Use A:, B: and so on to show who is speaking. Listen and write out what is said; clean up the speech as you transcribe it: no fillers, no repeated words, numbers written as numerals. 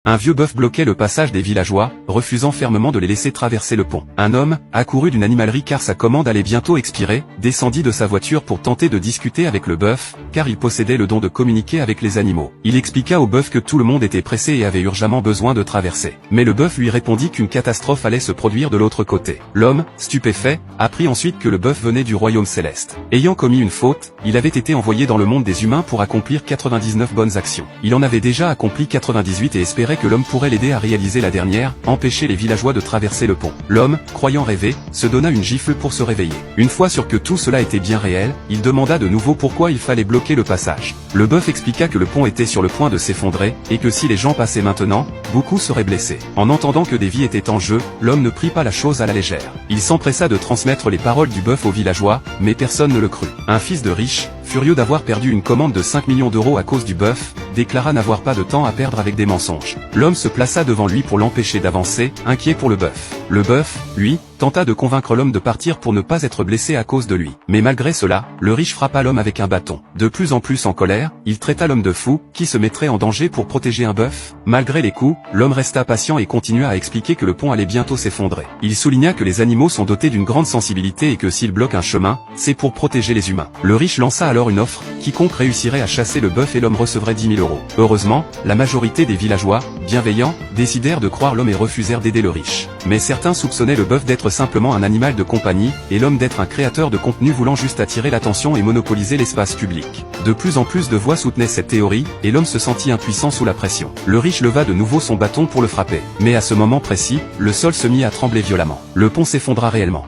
A: Un vieux bœuf bloquait le passage des villageois, refusant fermement de les laisser traverser le pont. Un homme, accouru d'une animalerie car sa commande allait bientôt expirer, descendit de sa voiture pour tenter de discuter avec le bœuf, car il possédait le don de communiquer avec les animaux. Il expliqua au bœuf que tout le monde était pressé et avait urgemment besoin de traverser. Mais le bœuf lui répondit qu'une catastrophe allait se produire de l'autre côté. L'homme, stupéfait, apprit ensuite que le bœuf venait du royaume céleste. Ayant commis une faute, il avait été envoyé dans le monde des humains pour accomplir 99 bonnes actions. Il en avait déjà accompli 98 et espérait que l'homme pourrait l'aider à réaliser la dernière, empêcher les villageois de traverser le pont. L'homme, croyant rêver, se donna une gifle pour se réveiller. Une fois sûr que tout cela était bien réel, il demanda de nouveau pourquoi il fallait bloquer le passage. Le bœuf expliqua que le pont était sur le point de s'effondrer, et que si les gens passaient maintenant, beaucoup seraient blessés. En entendant que des vies étaient en jeu, l'homme ne prit pas la chose à la légère. Il s'empressa de transmettre les paroles du bœuf aux villageois, mais personne ne le crut. Un fils de riche, furieux d'avoir perdu une commande de 5 millions d'euros à cause du bœuf, déclara n'avoir pas de temps à perdre avec des mensonges. L'homme se plaça devant lui pour l'empêcher d'avancer, inquiet pour le bœuf. Le bœuf, lui, tenta de convaincre l'homme de partir pour ne pas être blessé à cause de lui. Mais malgré cela, le riche frappa l'homme avec un bâton. De plus en plus en colère, il traita l'homme de fou, qui se mettrait en danger pour protéger un bœuf. Malgré les coups, l'homme resta patient et continua à expliquer que le pont allait bientôt s'effondrer. Il souligna que les animaux sont dotés d'une grande sensibilité et que s'ils bloquent un chemin, c'est pour protéger les humains. Le riche lança alors une offre, quiconque réussirait à chasser le bœuf et l'homme recevrait 10 000 euros. Heureusement, la majorité des villageois, bienveillants, décidèrent de croire l'homme et refusèrent d'aider le riche. Mais certains soupçonnaient le bœuf d'être simplement un animal de compagnie, et l'homme d'être un créateur de contenu voulant juste attirer l'attention et monopoliser l'espace public. De plus en plus de voix soutenaient cette théorie, et l'homme se sentit impuissant sous la pression. Le riche leva de nouveau son bâton pour le frapper. Mais à ce moment précis, le sol se mit à trembler violemment. Le pont s'effondra réellement.